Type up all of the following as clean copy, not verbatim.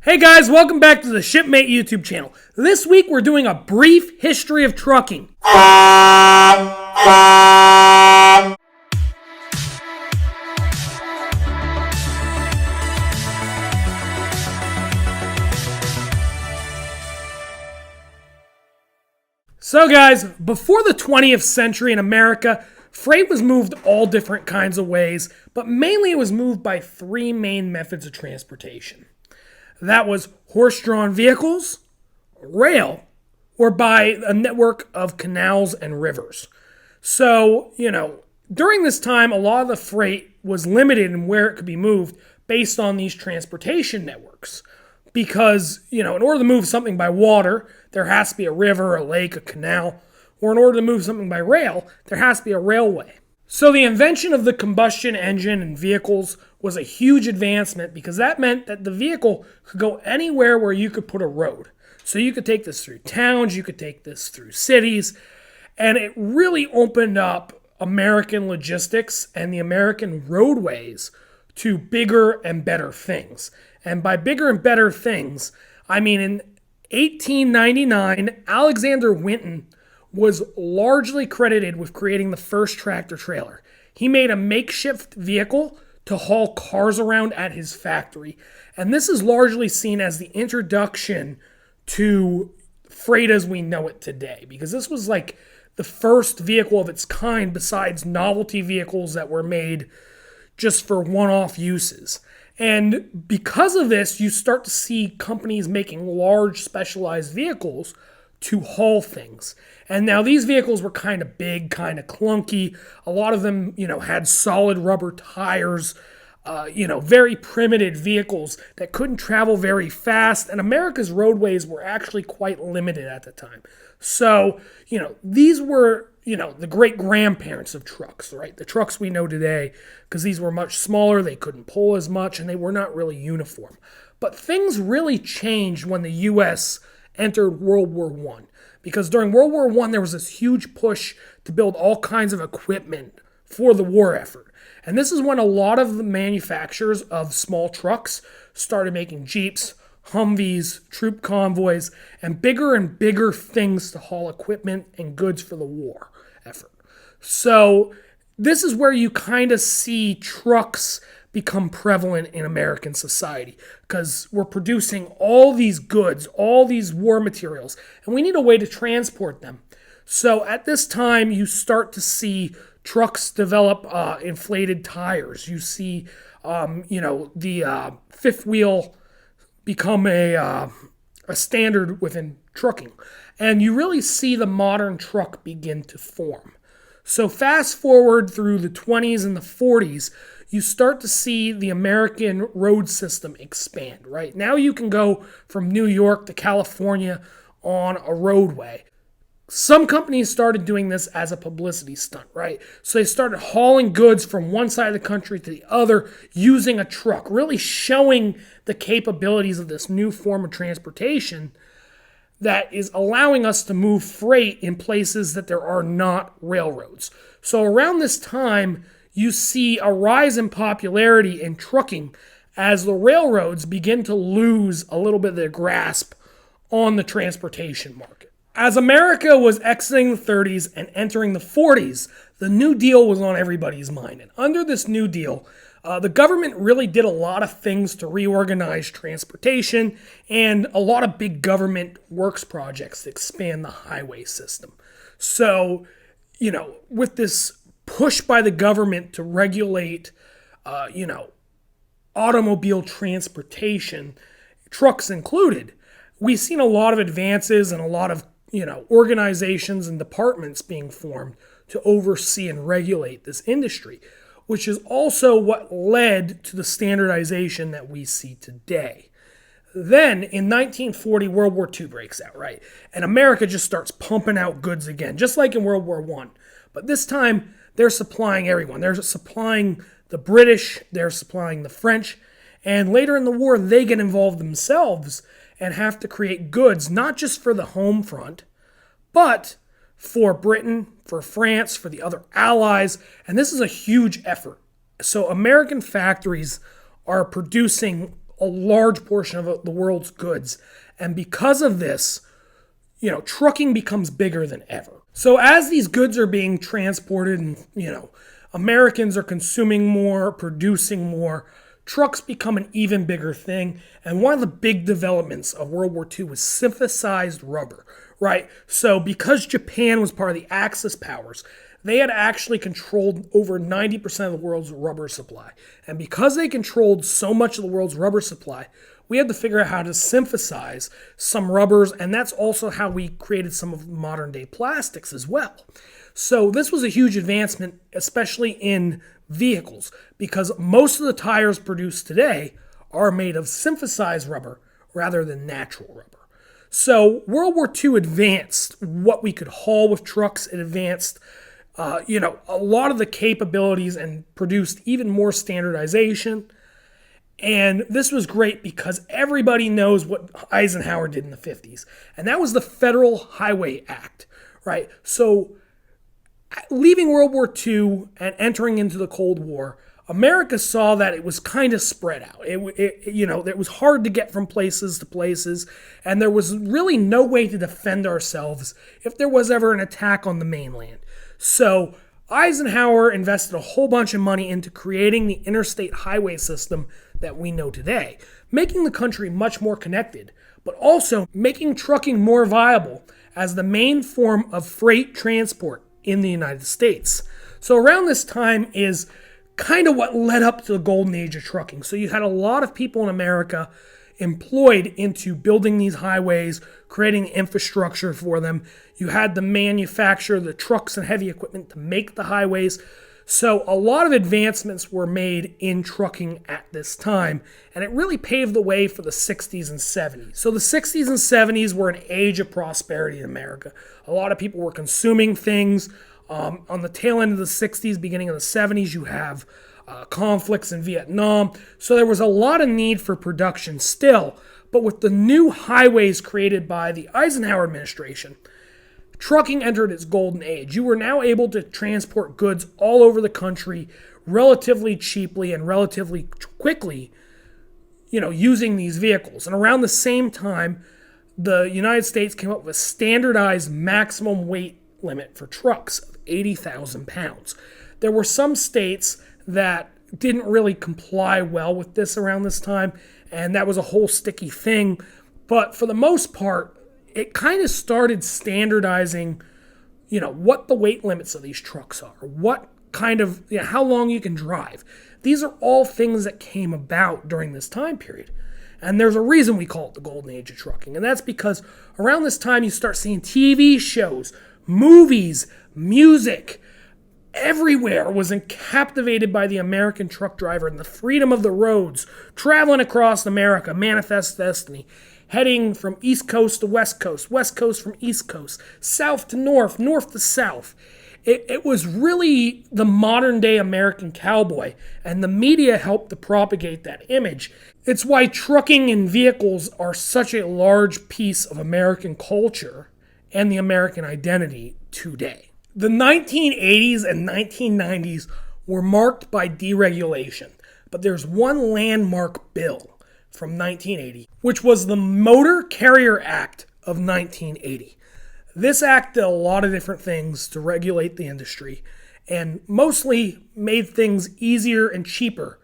Hey guys, welcome back to the Shipmate YouTube channel. This week we're doing a brief history of trucking. So guys, before the 20th century in America, freight was moved all different kinds of ways, but mainly it was moved by three main methods of transportation. That was horse-drawn vehicles, rail, or by a network of canals and rivers. So, during this time, a lot of the freight was limited in where it could be moved based on these transportation networks. Because, in order to move something by water, there has to be a river, a lake, a canal. Or in order to move something by rail, there has to be a railway. So the invention of the combustion engine in vehicles was a huge advancement because that meant that the vehicle could go anywhere where you could put a road. So you could take this through towns, you could take this through cities, and it really opened up American logistics and the American roadways to bigger and better things. And by bigger and better things, I mean in 1899, Alexander Winton was largely credited with creating the first tractor trailer. He made a makeshift vehicle to haul cars around at his factory. And this is largely seen as the introduction to freight as we know it today, because this was like the first vehicle of its kind besides novelty vehicles that were made just for one-off uses. And because of this, you start to see companies making large specialized vehicles to haul things. And now these vehicles were kind of big, kind of clunky. A lot of them, had solid rubber tires, very primitive vehicles that couldn't travel very fast. And America's roadways were actually quite limited at the time. So, these were, the great grandparents of trucks, right? The trucks we know today, because these were much smaller, they couldn't pull as much, and they were not really uniform. But things really changed when the U.S. entered World War I. Because during World War I, there was this huge push to build all kinds of equipment for the war effort. And this is when a lot of the manufacturers of small trucks started making Jeeps, Humvees, troop convoys, and bigger things to haul equipment and goods for the war effort. So this is where you kind of see trucks become prevalent in American society, because we're producing all these goods, all these war materials, and we need a way to transport them. So at this time, you start to see trucks develop inflated tires. You see, the fifth wheel become a standard within trucking. And you really see the modern truck begin to form. So fast forward through the 20s and the 40s, you start to see the American road system expand, right? Now you can go from New York to California on a roadway. Some companies started doing this as a publicity stunt, right? So they started hauling goods from one side of the country to the other using a truck, really showing the capabilities of this new form of transportation that is allowing us to move freight in places that there are not railroads. So around this time, you see a rise in popularity in trucking as the railroads begin to lose a little bit of their grasp on the transportation market. As America was exiting the 30s and entering the 40s, the New Deal was on everybody's mind. And under this New Deal, the government really did a lot of things to reorganize transportation and a lot of big government works projects to expand the highway system. So, with this push by the government to regulate, automobile transportation, trucks included, we've seen a lot of advances and a lot of, organizations and departments being formed to oversee and regulate this industry, which is also what led to the standardization that we see today. Then in 1940, World War II breaks out, right? And America just starts pumping out goods again, just like in World War I. But this time, they're supplying everyone. They're supplying the British, they're supplying the French, and later in the war, they get involved themselves and have to create goods, not just for the home front, but for Britain, for France, for the other allies, and this is a huge effort. So American factories are producing a large portion of the world's goods. And because of this, trucking becomes bigger than ever. So as these goods are being transported and, Americans are consuming more, producing more, trucks become an even bigger thing. And one of the big developments of World War II was synthesized rubber, right? So because Japan was part of the Axis powers, they had actually controlled over 90% of the world's rubber supply. And because they controlled so much of the world's rubber supply, we had to figure out how to synthesize some rubbers, and that's also how we created some of modern day plastics as well. So this was a huge advancement, especially in vehicles, because most of the tires produced today are made of synthesized rubber rather than natural rubber. So World War II advanced what we could haul with trucks. It advanced a lot of the capabilities and produced even more standardization. And this was great because everybody knows what Eisenhower did in the 50s. And that was the Federal Highway Act, right? So leaving World War II and entering into the Cold War, America saw that it was kind of spread out. It was hard to get from places to places, and there was really no way to defend ourselves if there was ever an attack on the mainland. So Eisenhower invested a whole bunch of money into creating the interstate highway system that we know today, making the country much more connected, but also making trucking more viable as the main form of freight transport in the United States. So around this time is kind of what led up to the golden age of trucking. So you had a lot of people in America employed into building these highways, creating infrastructure for them. You had to manufacture the trucks and heavy equipment to make the highways. So a lot of advancements were made in trucking at this time, and it really paved the way for the 60s and 70s. So the 60s and 70s were an age of prosperity in America. A lot of people were consuming things. On the tail end of the 60s, beginning of the 70s, you have conflicts in Vietnam. So there was a lot of need for production still. But with the new highways created by the Eisenhower administration, trucking entered its golden age. You were now able to transport goods all over the country relatively cheaply and relatively quickly, using these vehicles. And around the same time, the United States came up with a standardized maximum weight limit for trucks of 80,000 pounds. There were some states that didn't really comply well with this around this time, and that was a whole sticky thing. But for the most part, it kind of started standardizing, what the weight limits of these trucks are, what kind of, how long you can drive. These are all things that came about during this time period. And there's a reason we call it the golden age of trucking. And that's because around this time you start seeing TV shows, movies, music. Everywhere was captivated by the American truck driver and the freedom of the roads, traveling across America, manifest destiny, heading from East Coast to West Coast from East Coast, south to north, north to south. It was really the modern day American cowboy, and the media helped to propagate that image. It's why trucking and vehicles are such a large piece of American culture and the American identity today. The 1980s and 1990s were marked by deregulation, but there's one landmark bill from 1980, which was the Motor Carrier Act of 1980. This act did a lot of different things to regulate the industry and mostly made things easier and cheaper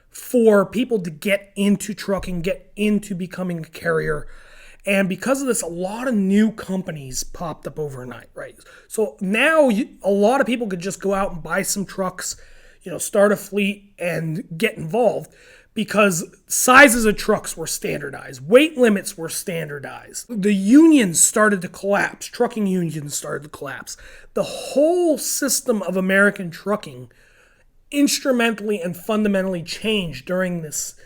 for people to get into trucking, get into becoming a carrier. And because of this, a lot of new companies popped up overnight, right? So now a lot of people could just go out and buy some trucks, start a fleet and get involved because sizes of trucks were standardized. Weight limits were standardized. The unions started to collapse. Trucking unions started to collapse. The whole system of American trucking instrumentally and fundamentally changed during this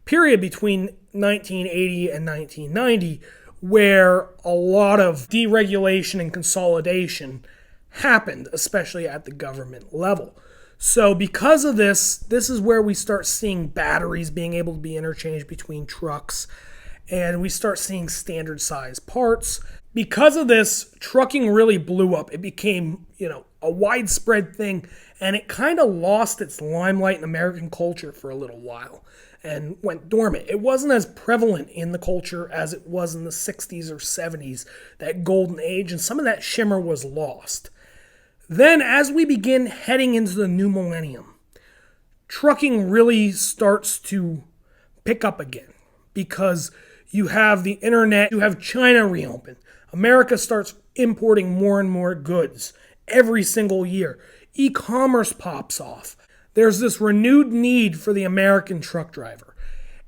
period between 1980 and 1990, where a lot of deregulation and consolidation happened, especially at the government level. So because of this is where we start seeing batteries being able to be interchanged between trucks, and we start seeing standard size parts. Because of this, trucking really blew up. It became, a widespread thing, and it kind of lost its limelight in American culture for a little while. and went dormant. It wasn't as prevalent in the culture as it was in the 60s or 70s, that golden age, and some of that shimmer was lost. Then, as we begin heading into the new millennium, trucking really starts to pick up again because you have the internet, you have China reopen. America starts importing more and more goods every single year. E-commerce pops off. There's this renewed need for the American truck driver.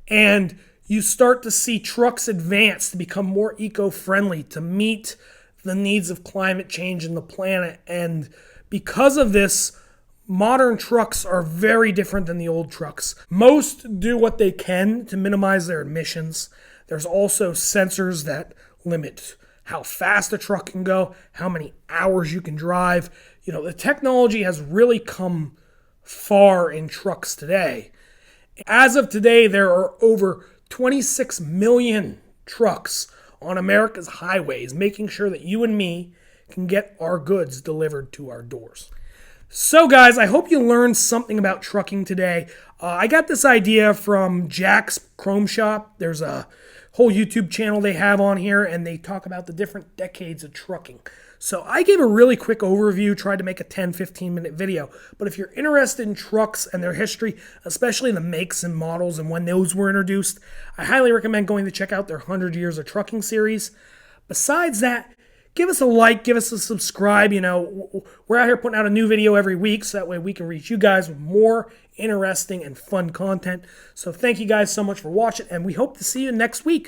And you start to see trucks advance to become more eco-friendly, to meet the needs of climate change and the planet. And because of this, modern trucks are very different than the old trucks. Most do what they can to minimize their emissions. There's also sensors that limit how fast a truck can go, how many hours you can drive. The technology has really come far in trucks today. As of today, there are over 26 million trucks on America's highways, making sure that you and me can get our goods delivered to our doors. So guys, I hope you learned something about trucking today. I got this idea from Jack's Chrome Shop. There's a whole YouTube channel they have on here, and they talk about the different decades of trucking. So I gave a really quick overview, tried to make a 10-15 minute video. But if you're interested in trucks and their history, especially the makes and models and when those were introduced, I highly recommend going to check out their 100 Years of Trucking series. Besides that, give us a like, give us a subscribe. We're out here putting out a new video every week, so that way we can reach you guys with more interesting and fun content. So thank you guys so much for watching, and we hope to see you next week.